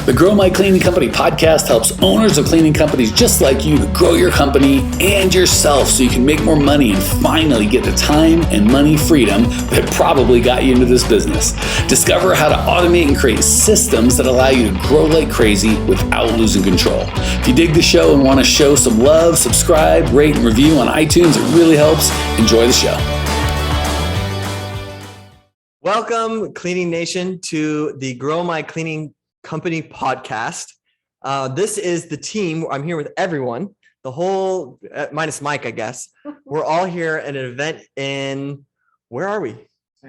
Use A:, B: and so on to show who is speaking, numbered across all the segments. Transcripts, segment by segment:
A: The Grow My Cleaning Company podcast helps owners of cleaning companies just like you to grow your company and yourself so you can make more money and finally get the time and money freedom that probably got you into this business. Discover how to automate and create systems that allow you to grow like crazy without losing control. If you dig the show and want to show some love, subscribe, rate, and review on iTunes. It really helps. Enjoy the show.
B: Welcome, Cleaning Nation, to the Grow My Cleaning Company podcast. This is the team. I'm here with everyone, the whole, minus Mike, I guess. We're all here at an event in, where are we?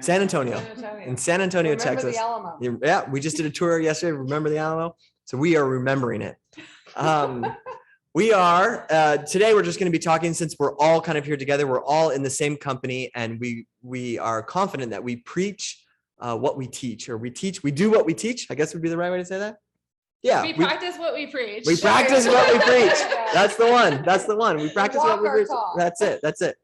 B: San Antonio. In San Antonio, Texas. The Alamo. Yeah, we just did a tour yesterday. Remember the Alamo? So we are remembering it. We are, today we're just going to be talking, since we're all kind of here together, we're all in the same company, and we are confident that we preach what we teach, or we do what we teach, I guess would be the right way to say that. Yeah.
C: We practice what we preach.
B: We practice what we preach. That's the one. That's the one. We practice what we preach. That's it. That's it.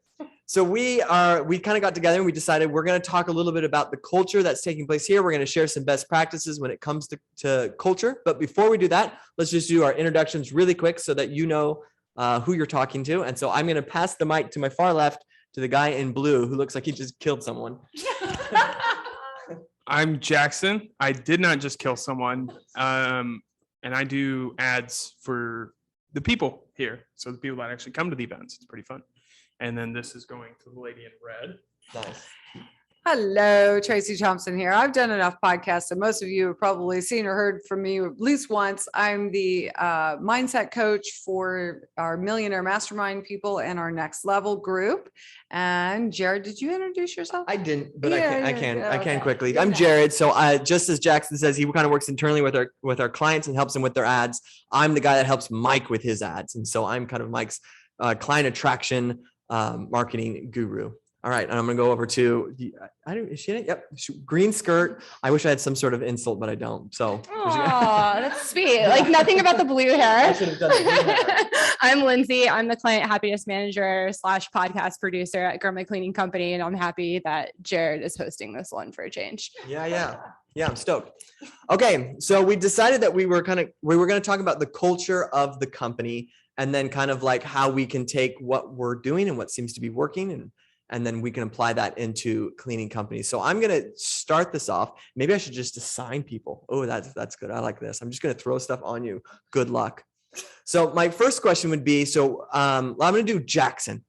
B: So we kind of got together and we decided we're going to talk a little bit about the culture that's taking place here. We're going to share some best practices when it comes to culture. But before we do that, let's just do our introductions really quick so that you know who you're talking to. And so I'm going to pass the mic to my far left to the guy in blue who looks like he just killed someone.
D: I'm Jackson. I did not just kill someone. And I do ads for the people here. So the people that actually come to the events. It's pretty fun. And then this is going to the lady in red.
B: Nice.
C: Hello, Tracy Thompson here. I've done enough podcasts, and most of you have probably seen or heard from me at least once. I'm the mindset coach for our Millionaire Mastermind people and our Next Level group. And Jared, did you introduce yourself?
B: I didn't, but
C: Yeah,
B: I can quickly.
C: You're
B: I'm
C: next.
B: Jared. So just as Jackson says, he kind of works internally with our clients and helps them with their ads. I'm the guy that helps Mike with his ads. And so I'm kind of Mike's client attraction marketing guru. All right, and I'm gonna go over to is she in it? Yep, green skirt. I wish I had some sort of insult, but I don't. So
E: Aw, that's sweet. Like nothing about the blue hair.
B: I should have done it.
E: I'm Lindsay. I'm the client happiness manager / podcast producer at Grow My Cleaning Company, and I'm happy that Jared is hosting this one for a change.
B: Yeah, I'm stoked. Okay, so we decided that we were going to talk about the culture of the company, and then kind of like how we can take what we're doing and what seems to be working, and then we can apply that into cleaning companies. So I'm going to start this off. Maybe I should just assign people. Oh, that's good. I like this. I'm just going to throw stuff on you. Good luck. So my first question would be, I'm going to do Jackson.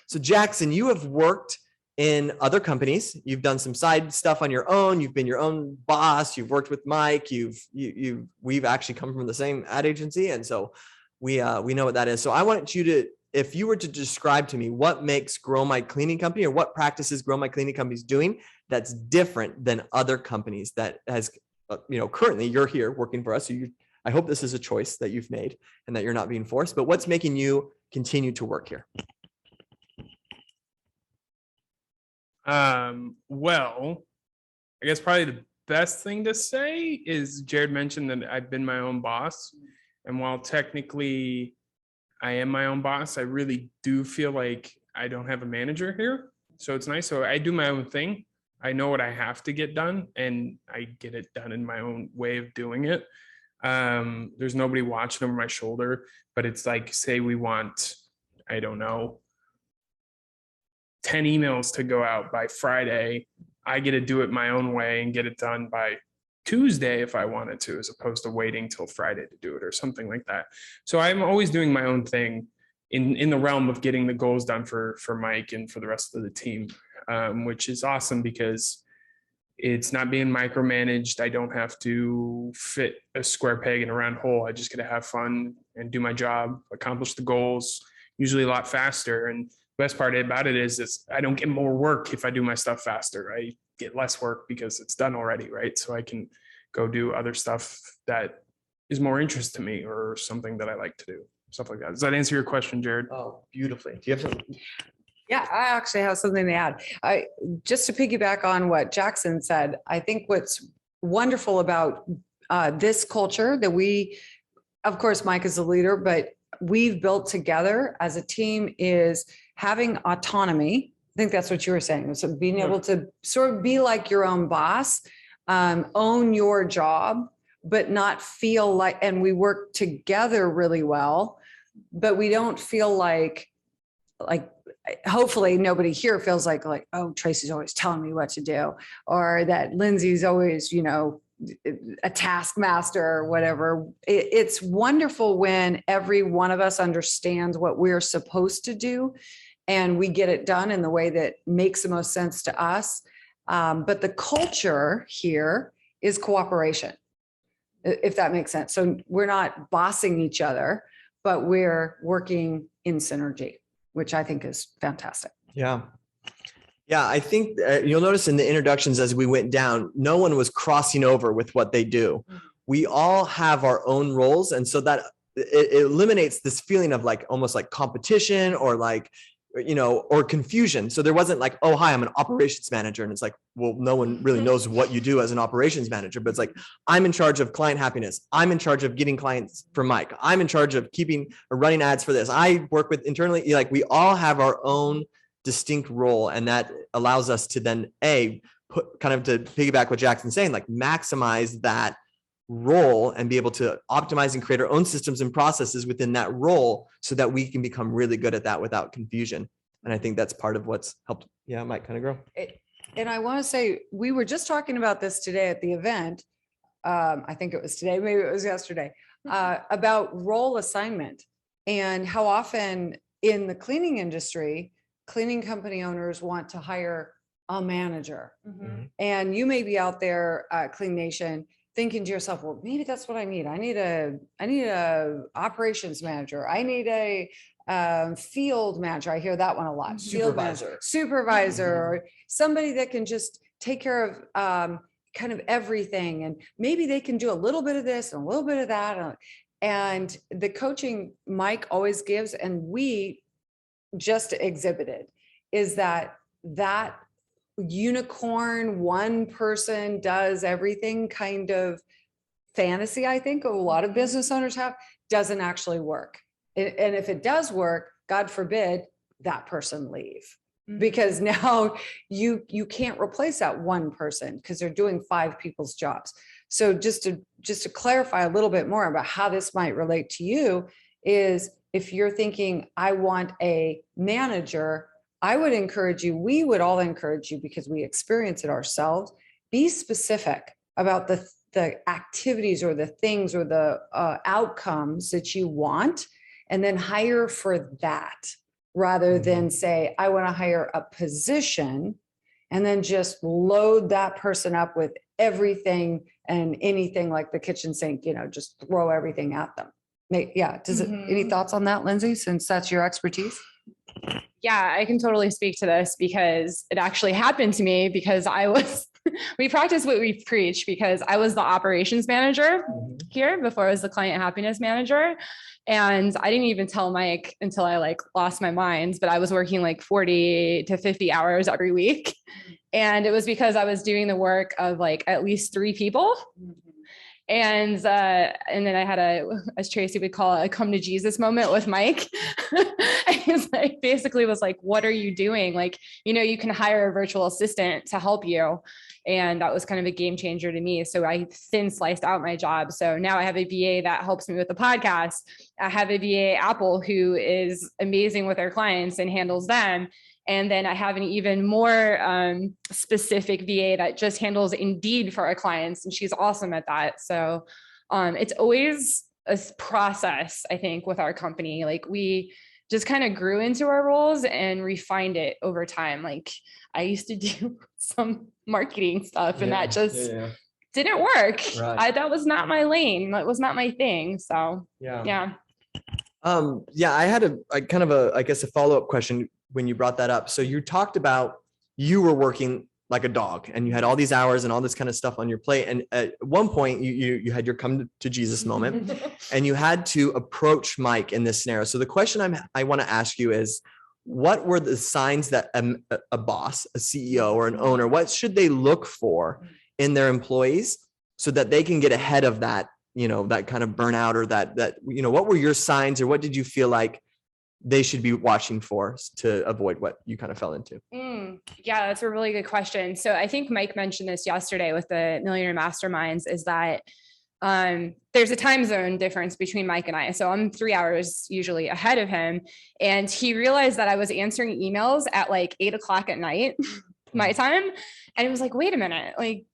B: So Jackson, you have worked in other companies. You've done some side stuff on your own. You've been your own boss. You've worked with Mike. We've actually come from the same ad agency. And so we know what that is. So I want you to, if you were to describe to me what makes Grow My Cleaning Company, or what practices Grow My Cleaning Company is doing that's different than other companies that has, currently you're here working for us. So I hope this is a choice that you've made and that you're not being forced, but what's making you continue to work here?
D: Well, I guess probably the best thing to say is Jared mentioned that I've been my own boss. And while technically I am my own boss, I really do feel like I don't have a manager here. So it's nice. So I do my own thing. I know what I have to get done, and I get it done in my own way of doing it. There's nobody watching over my shoulder, but it's like, say we want, I don't know, 10 emails to go out by Friday. I get to do it my own way and get it done by Tuesday if I wanted to, as opposed to waiting till Friday to do it or something like that. So I'm always doing my own thing in the realm of getting the goals done for Mike and for the rest of the team, which is awesome because it's not being micromanaged. I don't have to fit a square peg in a round hole. I just get to have fun and do my job, accomplish the goals, usually a lot faster. And the best part about it is I don't get more work if I do my stuff faster. I get less work because it's done already, right? So I can go do other stuff that is more interest to me or something that I like to do, stuff like that. Does that answer your question, Jared?
B: Oh, beautifully. Do you have something?
C: Yeah, I actually have something to add. Just to piggyback on what Jackson said, I think what's wonderful about this culture that of course, Mike is the leader, but we've built together as a team is having autonomy. I think that's what you were saying. So being able to sort of be like your own boss, own your job, but not feel like, and we work together really well, but we don't feel like hopefully nobody here feels like, oh, Tracy's always telling me what to do, or that Lindsay's always, a taskmaster or whatever. It's wonderful when every one of us understands what we're supposed to do and we get it done in the way that makes the most sense to us. But the culture here is cooperation, if that makes sense. So we're not bossing each other, but we're working in synergy, which I think is fantastic.
B: Yeah. Yeah, I think you'll notice in the introductions as we went down, no one was crossing over with what they do. We all have our own roles. And so that it eliminates this feeling of like almost like competition or like, or confusion. So there wasn't like, oh, hi, I'm an operations manager. And it's like, well, no one really knows what you do as an operations manager, but it's like, I'm in charge of client happiness. I'm in charge of getting clients for Mike. I'm in charge of keeping or running ads for this. I work with internally, like we all have our own distinct role. And that allows us to then put kind of to piggyback what Jackson's saying, like maximize that role and be able to optimize and create our own systems and processes within that role so that we can become really good at that without confusion. And I think that's part of what's helped, Mike kind of grow.
C: And I want to say, we were just talking about this today at the event. I think it was today, maybe it was yesterday, about role assignment and how often in the cleaning industry, cleaning company owners want to hire a manager. And you may be out there, Clean Nation, thinking to yourself, well, maybe that's what I need. I need a operations manager. I need a field manager. I hear that one a lot. Supervisor, or somebody that can just take care of kind of everything. And maybe they can do a little bit of this and a little bit of that. And the coaching Mike always gives, and we just exhibited, is that unicorn, one person does everything kind of fantasy, I think a lot of business owners have, doesn't actually work. And if it does work, God forbid that person leave, because now you can't replace that one person because they're doing 5 people's jobs. So just to clarify a little bit more about how this might relate to you is, if you're thinking, I want a manager, I would encourage you, we would all encourage you, because we experience it ourselves, be specific about the activities or the things or the outcomes that you want, and then hire for that, rather than say, I want to hire a position and then just load that person up with everything and anything like the kitchen sink, just throw everything at them. Yeah. Any thoughts on that, Lindsay, since that's your expertise?
E: Yeah, I can totally speak to this because it actually happened to me, because we practice what we preach, because I was the operations manager here before I was the client happiness manager. And I didn't even tell Mike until I lost my mind, but I was working 40 to 50 hours every week. And it was because I was doing the work of at least 3 people. And then I had as Tracy would call it, a come to Jesus moment with Mike. He's basically was like, what are you doing? You can hire a virtual assistant to help you. And that was kind of a game changer to me. So I thin sliced out my job. So now I have a VA that helps me with the podcast. I have a VA at Apple who is amazing with our clients and handles them. And then I have an even more specific VA that just handles Indeed for our clients. And she's awesome at that. So it's always a process, I think, with our company. We just kind of grew into our roles and refined it over time. I used to do some marketing stuff and that just didn't work. Right. That was not my lane. That was not my thing. So yeah.
B: I had a follow-up question when you brought that up. So you talked about you were working like a dog and you had all these hours and all this kind of stuff on your plate. And at one point you had your come to Jesus moment and you had to approach Mike in this scenario. So the question I want to ask you is, what were the signs that a boss, a CEO or an owner, what should they look for in their employees so that they can get ahead of that, that kind of burnout, or that, what were your signs, or what did you feel like they should be watching for to avoid what you kind of fell into?
E: Yeah, that's a really good question. So I think Mike mentioned this yesterday with the Millionaire Masterminds, is that there's a time zone difference between Mike and I. So I'm 3 hours usually ahead of him. And he realized that I was answering emails at like 8 o'clock at night, my time. And it was like, wait a minute, like,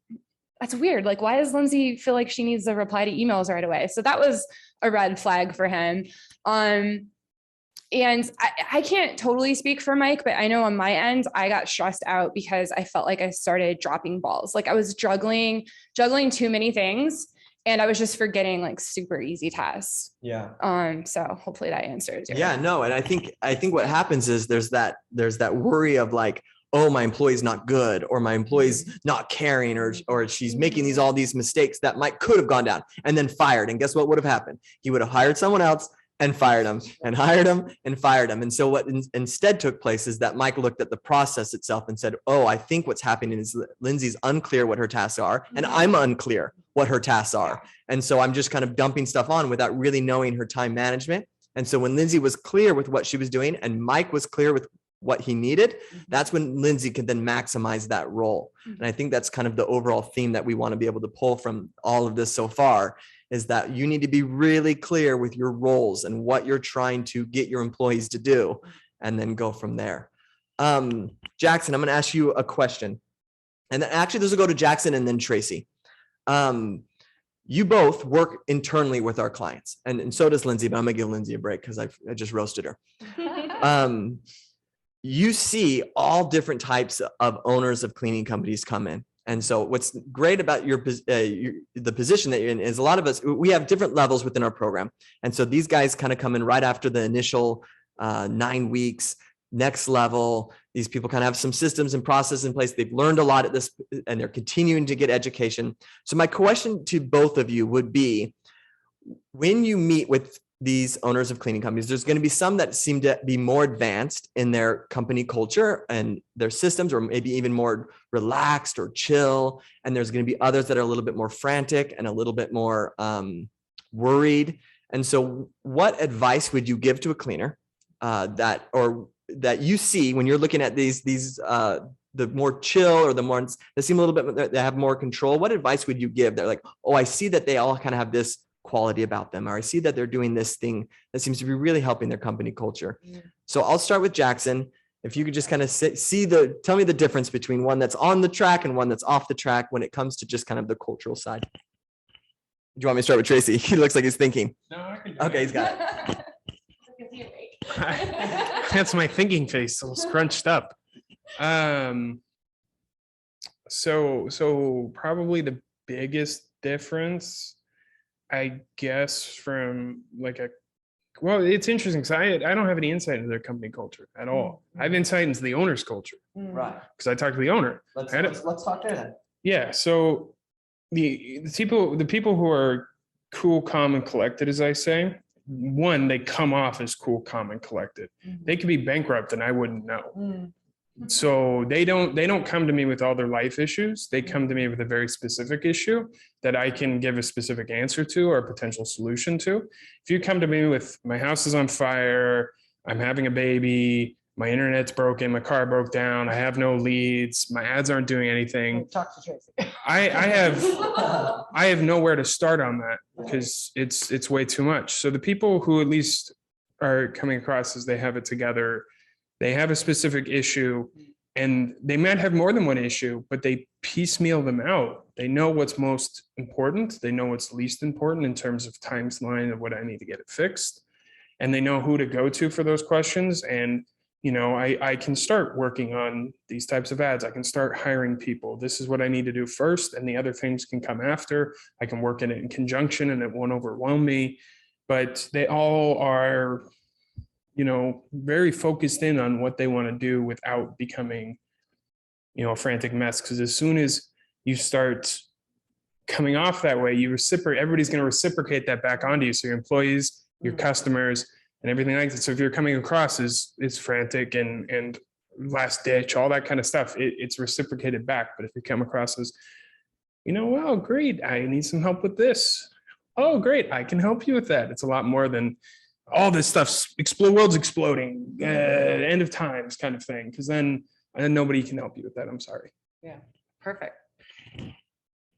E: that's weird. Like, why does Lindsay feel like she needs to reply to emails right away? So that was a red flag for him. And I can't totally speak for Mike, but I know on my end, I got stressed out because I felt like I started dropping balls. Like I was juggling too many things, and I was just forgetting like super easy tasks.
B: Yeah.
E: So hopefully that answers.
B: Yeah, no. And I think what happens is there's that worry of like, oh, my employee's not good, or my employee's not caring, or she's making all these mistakes that could have gone down and then fired. And guess what would have happened? He would have hired someone else and fired him and hired him and fired him. And so what instead took place is that Mike looked at the process itself and said, oh, I think what's happening is Lindsay's unclear what her tasks are, and I'm unclear what her tasks are. And so I'm just kind of dumping stuff on without really knowing her time management. And so when Lindsay was clear with what she was doing and Mike was clear with what he needed, that's when Lindsay could then maximize that role. And I think that's kind of the overall theme that we want to be able to pull from all of this so far, is that you need to be really clear with your roles and what you're trying to get your employees to do, and then go from there. Jackson, I'm going to ask you a question. And actually, this will go to Jackson and then Tracy. You both work internally with our clients, and so does Lindsay, but I'm going to give Lindsay a break because I just roasted her. You see all different types of owners of cleaning companies come in. And so what's great about the position that you're in is a lot of us, we have different levels within our program. And so these guys kind of come in right after the initial 9 weeks, next level. These people kind of have some systems and processes in place. They've learned a lot at this, and they're continuing to get education. So my question to both of you would be, when you meet with these owners of cleaning companies, there's going to be some that seem to be more advanced in their company culture and their systems, or maybe even more relaxed or chill. And there's going to be others that are a little bit more frantic and a little bit more worried. And so what advice would you give to a cleaner that you see when you're looking at these the more chill, or the more that seem a little bit, they have more control? What advice would you give? They're like, oh, I see that they all kind of have this quality about them, or I see that they're doing this thing that seems to be really helping their company culture. So I'll start with Jackson. If you could just kind of tell me the difference between one that's on the track and one that's off the track when it comes to just kind of the cultural side. Do you want me to start with Tracy? He looks like he's thinking.
D: No, I can.
B: Okay, he's got it.
D: That's my thinking face, all scrunched up. So probably the biggest difference, I guess, from like well, it's interesting because I don't have any insight into their company culture at all. I have insight into the owner's culture,
B: Right.
D: because I talked to the owner.
B: Let's talk there then.
D: Yeah. So the people who are cool, calm, and collected, as I say, one, they come off as cool, calm, and collected. They could be bankrupt and I wouldn't know. So they don't come to me with all their life issues. They come to me with a very specific issue that I can give a specific answer to or a potential solution to. If you come to me with, my house is on fire, I'm having a baby, my internet's broken, my car broke down, I have no leads, my ads aren't doing anything.
C: Talk to Tracy.
D: I have nowhere to start on that, because it's way too much. So the people who at least are coming across as they have it together, they have a specific issue, and they might have more than one issue, but they piecemeal them out. They know what's most important. They know what's least important in terms of timeline of what I need to get it fixed. And they know who to go to for those questions. And, I can start working on these types of ads. I can start hiring people. This is what I need to do first, and the other things can come after. I can work in it in conjunction, and it won't overwhelm me. But they all are, very focused in on what they want to do without becoming, a frantic mess. Because as soon as you start coming off that way, everybody's going to reciprocate that back onto you. So your employees, your customers, and everything like that. So if you're coming across as frantic and last ditch, all that kind of stuff, it's reciprocated back. But if you come across as, well, great, I need some help with this. Oh, great, I can help you with that. It's a lot more than all this stuff's world's exploding, end of times kind of thing. Because then nobody can help you with that. I'm sorry.
C: Yeah, perfect.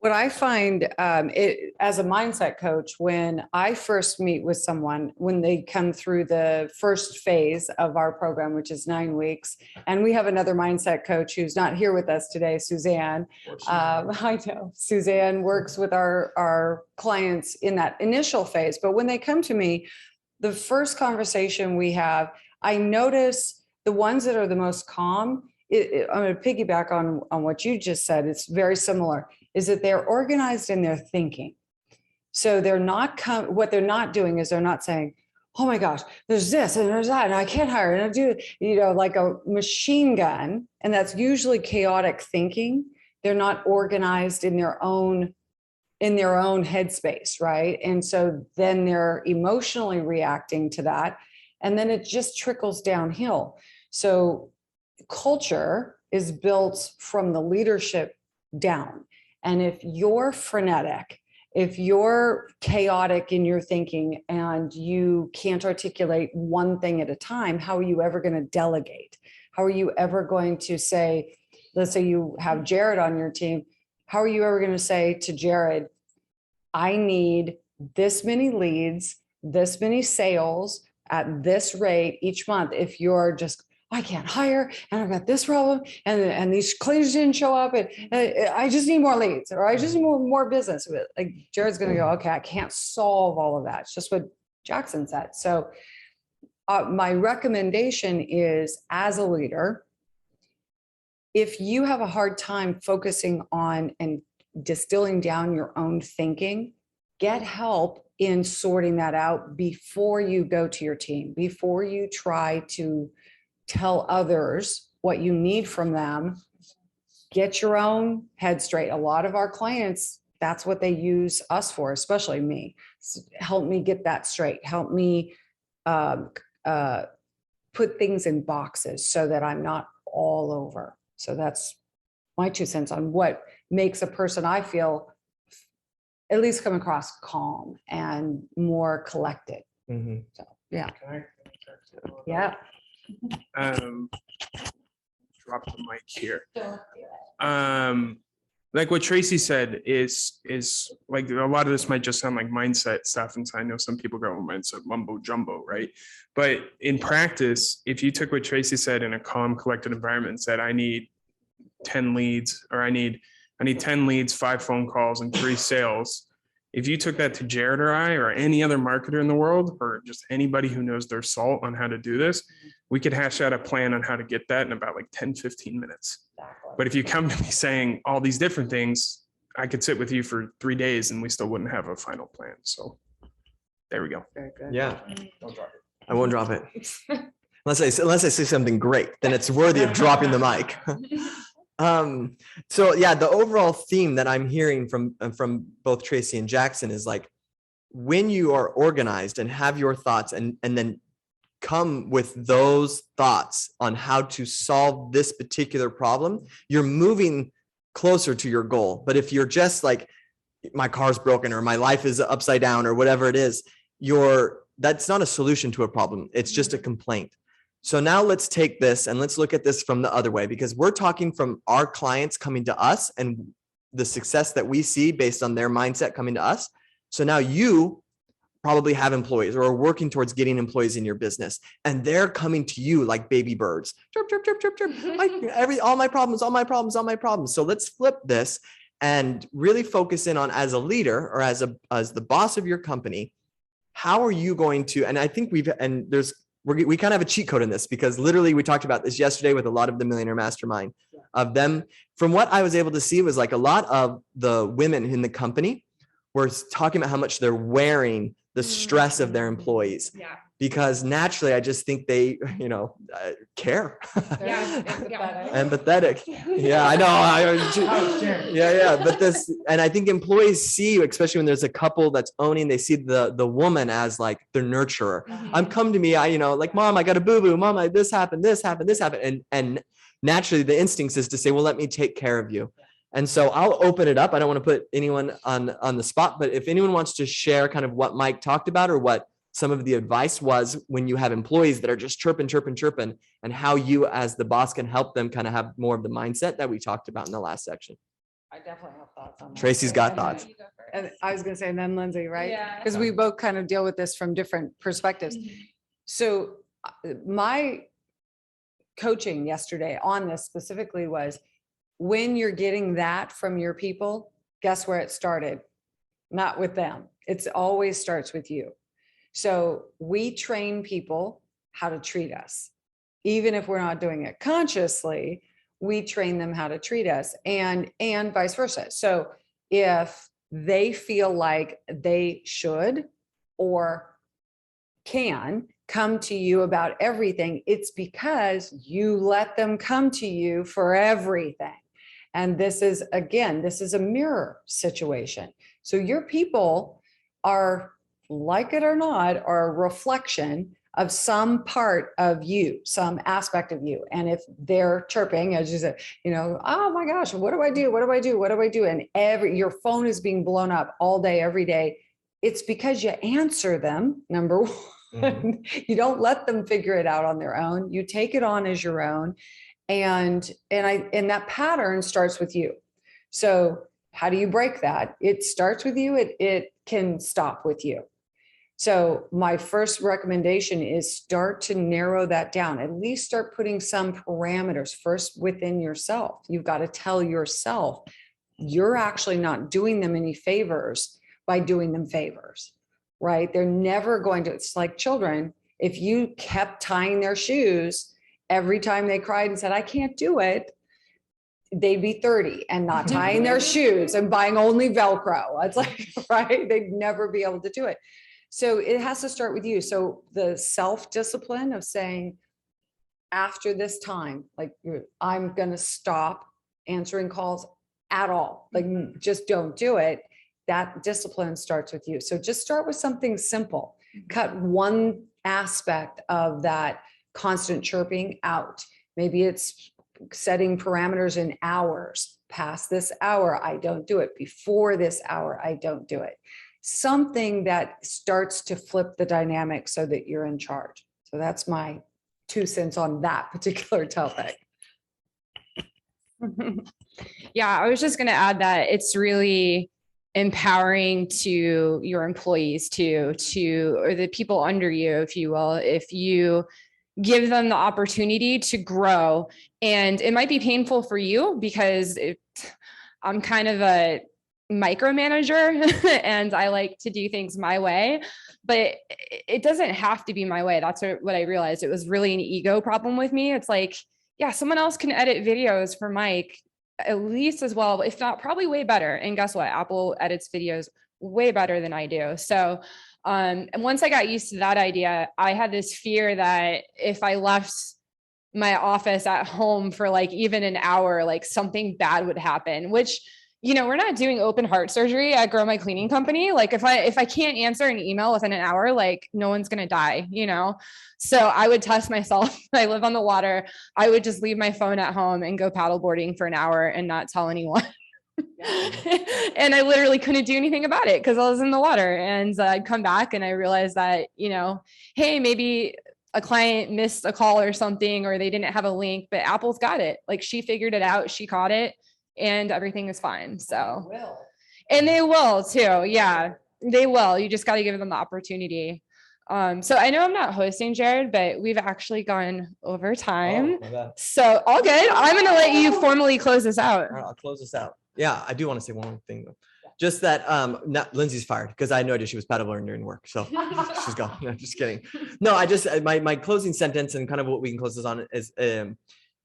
C: What I find as a mindset coach, when I first meet with someone, when they come through the first phase of our program, which is 9 weeks, and we have another mindset coach who's not here with us today, Suzanne. I know Suzanne works with our clients in that initial phase, but when they come to me, the first conversation we have, I notice the ones that are the most calm. I'm going to piggyback on what you just said. It's very similar. Is that they're organized in their thinking. So they're not what they're not doing is they're not saying, oh my gosh, there's this and there's that, and I can't hire, and I do, like a machine gun. And that's usually chaotic thinking. They're not organized in their own headspace, right? And so then they're emotionally reacting to that. And then it just trickles downhill. So culture is built from the leadership down. And if you're frenetic, if you're chaotic in your thinking and you can't articulate one thing at a time, how are you ever going to delegate? How are you ever going to say, let's say you have Jared on your team, how are you ever going to say to Jared, I need this many leads, this many sales at this rate each month, if you're just, I can't hire, and I've got this problem, and these cleaners didn't show up, and I just need more leads, or I just need more business. Like Jared's going to go, okay, I can't solve all of that. It's just what Jackson said. So my recommendation is, as a leader, if you have a hard time focusing on and distilling down your own thinking, get help in sorting that out before you go to your team, before you try to tell others what you need from them. Get your own head straight. A lot of our clients, that's what they use us for, especially me. Help me get that straight. Help me put things in boxes so that I'm not all over. So that's my 2 cents on what makes a person, I feel, at least come across calm and more collected.
B: Mhm.
C: So, yeah.
D: Can
C: Yeah.
D: Drop the mic here. Like what Tracy said is like a lot of this might just sound like mindset stuff. And so I know some people go, mindset mumbo jumbo, right? But in practice, if you took what Tracy said in a calm, collected environment and said, I need 10 leads, or I need 10 leads, 5 phone calls, and 3 sales. If you took that to Jared or I, or any other marketer in the world, or just anybody who knows their salt on how to do this, we could hash out a plan on how to get that in about like 10, 15 minutes. But if you come to me saying all these different things, I could sit with you for 3 days and we still wouldn't have a final plan. So there we go.
C: Very good.
B: Yeah,
D: Don't drop it.
B: I won't drop it. Unless I say something great, then it's worthy of dropping the mic. So yeah, the overall theme that I'm hearing from both Tracy and Jackson is like, when you are organized and have your thoughts and then come with those thoughts on how to solve this particular problem, you're moving closer to your goal. But if you're just like, my car's broken or my life is upside down or whatever it is, that's not a solution to a problem. It's just a complaint. So now let's take this and let's look at this from the other way, because we're talking from our clients coming to us and the success that we see based on their mindset coming to us. So now you probably have employees or are working towards getting employees in your business, and they're coming to you like baby birds. Chirp, chirp, chirp, chirp, chirp. All my problems. So let's flip this and really focus in on, as a leader or as the boss of your company, how are you going to, and I think we kind of have a cheat code in this, because literally we talked about this yesterday with a lot of the Millionaire Mastermind of them. From what I was able to see was like a lot of the women in the company were talking about how much they're wearing the stress of their employees.
E: Yeah.
B: Because naturally, I just think they, care.
E: Yeah.
B: Empathetic. Yeah, I know. Yeah. But and I think employees see, especially when there's a couple that's owning, they see the woman as like the nurturer. I'm come to me, like, Mom, I got a boo-boo. Mom, this happened. And naturally the instincts is to say, well, let me take care of you. And so I'll open it up. I don't want to put anyone on the spot, but if anyone wants to share kind of what Mike talked about or what some of the advice was when you have employees that are just chirping, and how you as the boss can help them kind of have more of the mindset that we talked about in the last section.
C: I definitely have thoughts on that.
B: Tracy's got thoughts.
C: And I was gonna say, and then Lindsay, right?
E: Yeah.
C: Because we both kind of deal with this from different perspectives. So my coaching yesterday on this specifically was, when you're getting that from your people, guess where it started? Not with them. It's always starts with you. So we train people how to treat us. Even if we're not doing it consciously, we train them how to treat us, and vice versa. So if they feel like they should or can come to you about everything, it's because you let them come to you for everything. And this is, again, this is a mirror situation. So your people are, like it or not, are a reflection of some part of you, some aspect of you. And if they're chirping, as you said, you know, oh my gosh, what do I do? What do I do? What do I do? And your phone is being blown up all day, every day. It's because you answer them, number one.
B: Mhm.
C: You don't let them figure it out on their own. You take it on as your own. And that pattern starts with you. So how do you break that? It starts with you. It can stop with you. So my first recommendation is start to narrow that down. At least start putting some parameters first within yourself. You've got to tell yourself you're actually not doing them any favors by doing them favors, right? They're never going to, it's like children. If you kept tying their shoes every time they cried and said, I can't do it, they'd be 30 and not tying their shoes and buying only Velcro. It's like, right? They'd never be able to do it. So it has to start with you. So the self-discipline of saying, after this time, like, I'm going to stop answering calls at all. Like, just don't do it. That discipline starts with you. So just start with something simple. Cut one aspect of that constant chirping out. Maybe it's setting parameters in hours. Past this hour, I don't do it. Before this hour, I don't do it. Something that starts to flip the dynamic so that you're in charge. So that's my 2 cents on that particular topic.
E: Yeah, I was just going to add that it's really empowering to your employees to or the people under you, if you will, if you give them the opportunity to grow. And it might be painful for you because I'm kind of a micromanager and I like to do things my way, but it doesn't have to be my way. That's what I realized. It was really an ego problem with me. It's like, yeah, someone else can edit videos for Mike at least as well, if not probably way better. And guess what? Apple edits videos way better than I do. So, and once I got used to that idea, I had this fear that if I left my office at home for like even an hour, like something bad would happen, which, you know, we're not doing open heart surgery at Grow My Cleaning Company. Like if I can't answer an email within an hour, like no one's going to die, you know? So I would test myself. I live on the water. I would just leave my phone at home and go paddleboarding for an hour and not tell anyone. And I literally couldn't do anything about it because I was in the water, and I'd come back and I realized that, you know, hey, maybe a client missed a call or something, or they didn't have a link, but Apple's got it. Like she figured it out. She caught it. And everything is fine. So, and they will too. Yeah, they will. You just got to give them the opportunity. So I know I'm not hosting, Jared, but we've actually gone over time. So all good. I'm going to let you formally close this out.
B: All right, I'll close this out. Yeah, I do want to say one more thing though. Just that Lindsay's fired because I had no idea she was paddleboarding during work. So she's gone. No, just kidding. No, I just my closing sentence and kind of what we can close this on is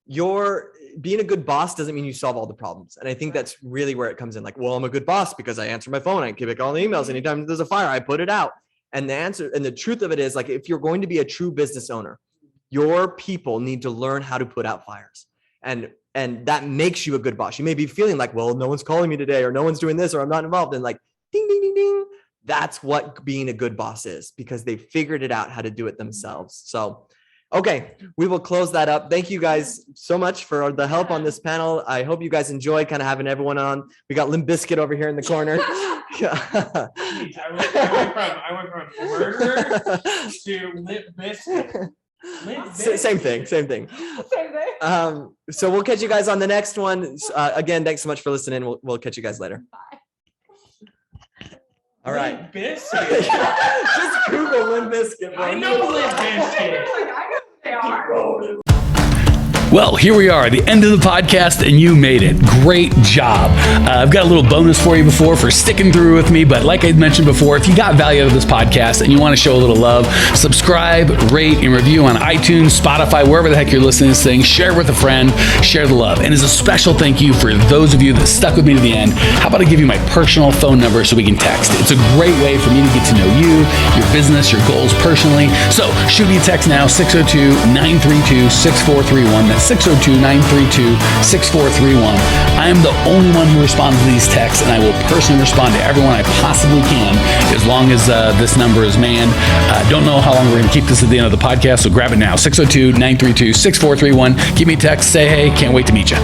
B: your being a good boss doesn't mean you solve all the problems. And I think that's really where it comes in. Like, well, I'm a good boss because I answer my phone. I give it all the emails. Anytime there's a fire, I put it out. And the answer and the truth of it is, like, if you're going to be a true business owner, your people need to learn how to put out fires. And that makes you a good boss. You may be feeling like, well, no one's calling me today, or no one's doing this, or I'm not involved. And like, ding, ding, ding, ding. That's what being a good boss is, because they figured it out how to do it themselves. So okay, we will close that up. Thank you guys so much for the help on this panel. I hope you guys enjoy kind of having everyone on. We got Limp Bizkit over here in the corner.
D: I went from murder to Limp Bizkit.
B: Same thing.
C: Same thing.
B: So we'll catch you guys on the next one. Again, thanks so much for listening. We'll catch you guys later. All right. Just Google Limp Bizkit.
D: I know Limp Bizkit.
A: Well, here we are, the end of the podcast, and you made it. Great job. I've got a little bonus for you for sticking through with me, but like I mentioned before, if you got value out of this podcast and you want to show a little love, subscribe, rate, and review on iTunes, Spotify, wherever the heck you're listening to this thing. Share with a friend, share the love. And as a special thank you for those of you that stuck with me to the end, how about I give you my personal phone number so we can text? It's a great way for me to get to know you, your business, your goals personally. So shoot me a text now, 602-932-6431. That's 602-932-6431. I am the only one who responds to these texts, and I will personally respond to everyone I possibly can as long as this number is manned. Don't know how long we're going to keep this at the end of the podcast, so grab it now, 602-932-6431. Give me a text, say hey, can't wait to meet you.